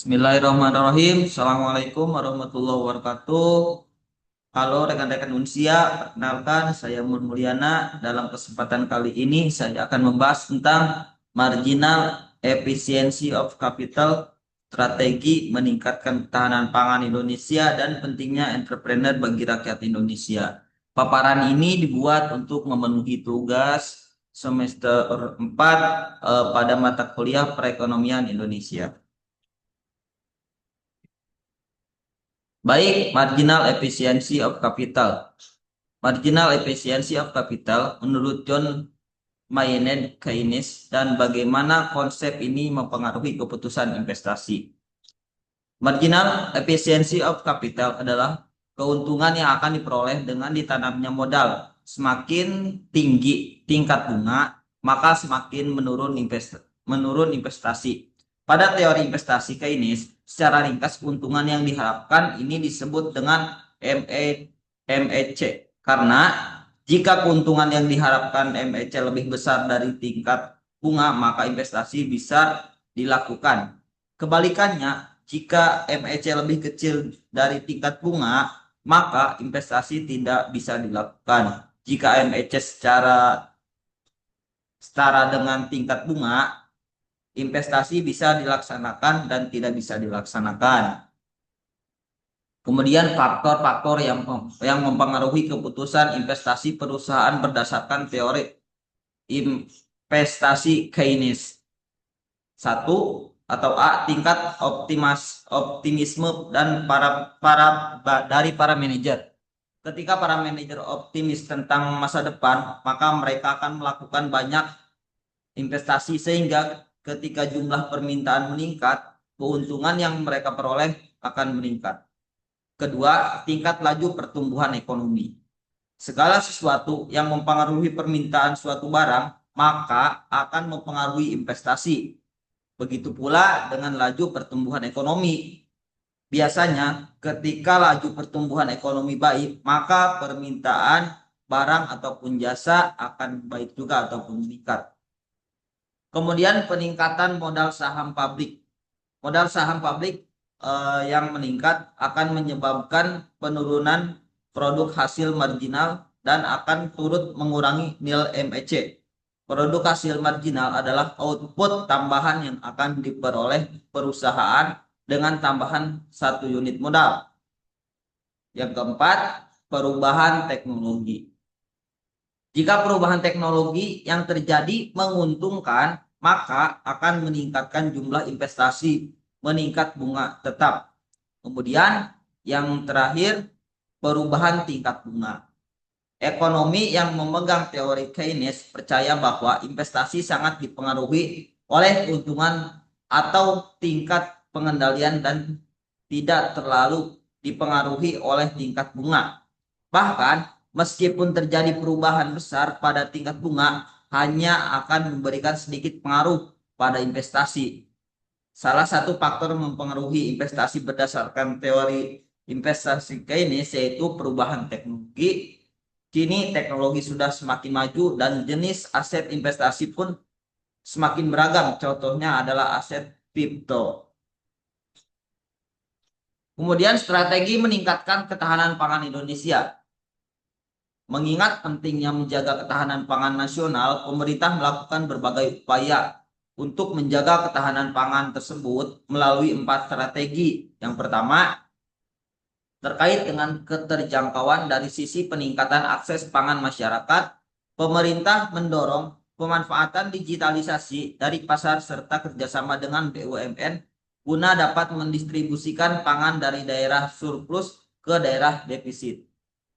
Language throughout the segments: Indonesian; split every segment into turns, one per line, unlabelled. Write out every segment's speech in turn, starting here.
Bismillahirrahmanirrahim. Assalamualaikum warahmatullahi wabarakatuh. Halo rekan-rekan Unsia, perkenalkan saya Mulyana. Dalam kesempatan kali ini saya akan membahas tentang marginal efficiency of capital, strategi meningkatkan ketahanan pangan Indonesia dan pentingnya entrepreneur bagi rakyat Indonesia. Paparan ini dibuat untuk memenuhi tugas semester 4 pada mata kuliah perekonomian Indonesia. Baik, marginal efficiency of capital. Marginal efficiency of capital menurut John Maynard Keynes dan bagaimana konsep ini mempengaruhi keputusan investasi. Marginal efficiency of capital adalah keuntungan yang akan diperoleh dengan ditanamnya modal. Semakin tinggi tingkat bunga, maka semakin menurun investasi. Pada teori investasi Keynes, secara ringkas keuntungan yang diharapkan ini disebut dengan MEC. Karena jika keuntungan yang diharapkan MEC lebih besar dari tingkat bunga, maka investasi bisa dilakukan. Kebalikannya, jika MEC lebih kecil dari tingkat bunga, maka investasi tidak bisa dilakukan. Jika MEC secara setara dengan tingkat bunga, investasi bisa dilaksanakan dan tidak bisa dilaksanakan. Kemudian faktor-faktor yang mempengaruhi keputusan investasi perusahaan berdasarkan teori investasi Keynes. Satu atau A, tingkat optimisme dan dari para manajer. Ketika para manajer optimis tentang masa depan, maka mereka akan melakukan banyak investasi sehingga ketika jumlah permintaan meningkat, keuntungan yang mereka peroleh akan meningkat. Kedua, tingkat laju pertumbuhan ekonomi. Segala sesuatu yang mempengaruhi permintaan suatu barang, maka akan mempengaruhi investasi. Begitu pula dengan laju pertumbuhan ekonomi. Biasanya ketika laju pertumbuhan ekonomi baik, maka permintaan barang ataupun jasa akan baik juga ataupun meningkat. Kemudian peningkatan modal saham pabrik. Modal saham pabrik yang meningkat akan menyebabkan penurunan produk hasil marginal dan akan turut mengurangi nilai MEC. Produk hasil marginal adalah output tambahan yang akan diperoleh perusahaan dengan tambahan 1 unit modal. Yang keempat, perubahan teknologi. Jika perubahan teknologi yang terjadi menguntungkan, maka akan meningkatkan jumlah investasi, meningkat bunga tetap. Kemudian yang terakhir, perubahan tingkat bunga. Ekonomi yang memegang teori Keynes percaya bahwa investasi sangat dipengaruhi oleh keuntungan atau tingkat pengendalian dan tidak terlalu dipengaruhi oleh tingkat bunga. Bahkan meskipun terjadi perubahan besar pada tingkat bunga, hanya akan memberikan sedikit pengaruh pada investasi. Salah satu faktor mempengaruhi investasi berdasarkan teori investasi Keynes yaitu perubahan teknologi. Kini teknologi sudah semakin maju dan jenis aset investasi pun semakin beragam. Contohnya adalah aset kripto. Kemudian strategi meningkatkan ketahanan pangan Indonesia. Mengingat pentingnya menjaga ketahanan pangan nasional, pemerintah melakukan berbagai upaya untuk menjaga ketahanan pangan tersebut melalui 4 strategi. Yang pertama, terkait dengan keterjangkauan dari sisi peningkatan akses pangan masyarakat, pemerintah mendorong pemanfaatan digitalisasi dari pasar serta kerjasama dengan BUMN guna dapat mendistribusikan pangan dari daerah surplus ke daerah defisit.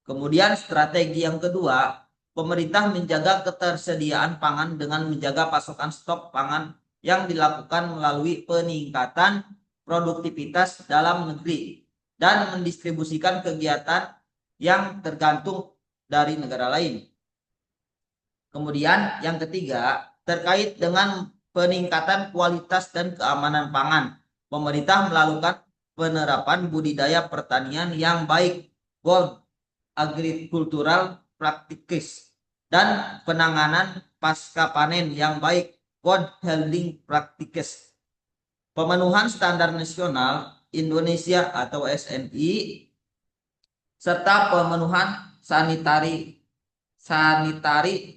Kemudian strategi yang kedua, pemerintah menjaga ketersediaan pangan dengan menjaga pasokan stok pangan yang dilakukan melalui peningkatan produktivitas dalam negeri dan mendistribusikan kegiatan yang tergantung dari negara lain. Kemudian yang ketiga, terkait dengan peningkatan kualitas dan keamanan pangan, pemerintah melakukan penerapan budidaya pertanian yang baik, good agricultural practices, dan penanganan pasca panen yang baik, good handling practices. pemenuhan standar nasional Indonesia atau SNI, serta pemenuhan sanitari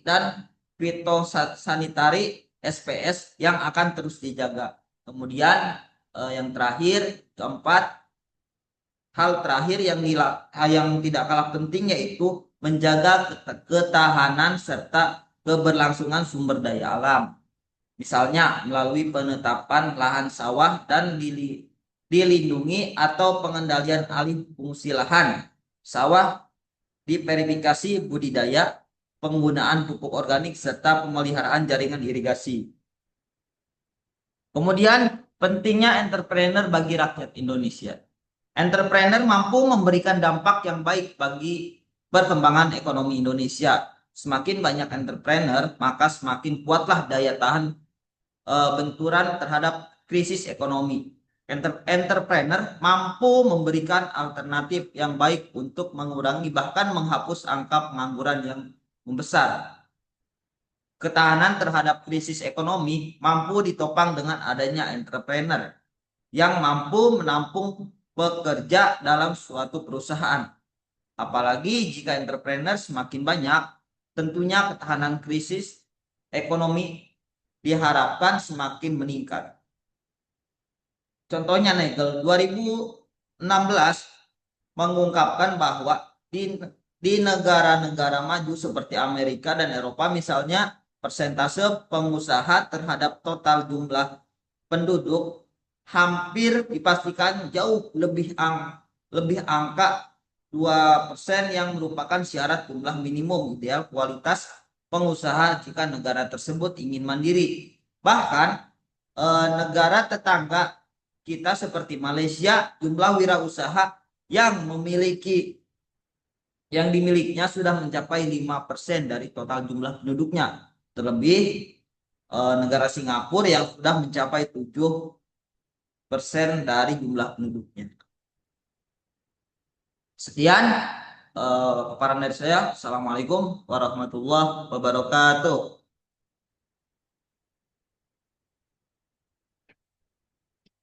dan fitosanitari SPS yang akan terus dijaga. Kemudian yang terakhir, keempat, hal terakhir yang tidak kalah penting yaitu menjaga ketahanan serta keberlangsungan sumber daya alam. Misalnya melalui penetapan lahan sawah dan dilindungi atau pengendalian alih fungsi lahan sawah, diverifikasi budidaya, penggunaan pupuk organik, serta pemeliharaan jaringan irigasi. Kemudian pentingnya entrepreneur bagi rakyat Indonesia. Entrepreneur mampu memberikan dampak yang baik bagi perkembangan ekonomi Indonesia. Semakin banyak entrepreneur, maka semakin kuatlah daya tahan benturan terhadap krisis ekonomi. Entrepreneur mampu memberikan alternatif yang baik untuk mengurangi bahkan menghapus angka pengangguran yang membesar. Ketahanan terhadap krisis ekonomi mampu ditopang dengan adanya entrepreneur yang mampu menampung pekerja dalam suatu perusahaan. Apalagi jika entrepreneur semakin banyak, tentunya ketahanan krisis ekonomi diharapkan semakin meningkat. Contohnya Nagel 2016 mengungkapkan bahwa di negara-negara maju seperti Amerika dan Eropa misalnya, persentase pengusaha terhadap total jumlah penduduk hampir dipastikan jauh lebih angka 2% yang merupakan syarat jumlah minimum ideal kualitas pengusaha jika negara tersebut ingin mandiri. Bahkan negara tetangga kita seperti Malaysia, jumlah wirausaha yang dimilikinya sudah mencapai 5% dari total jumlah penduduknya. Terlebih negara Singapura yang sudah mencapai 7% dari jumlah penduduknya. Sekian paparan dari saya. Assalamualaikum warahmatullahi wabarakatuh.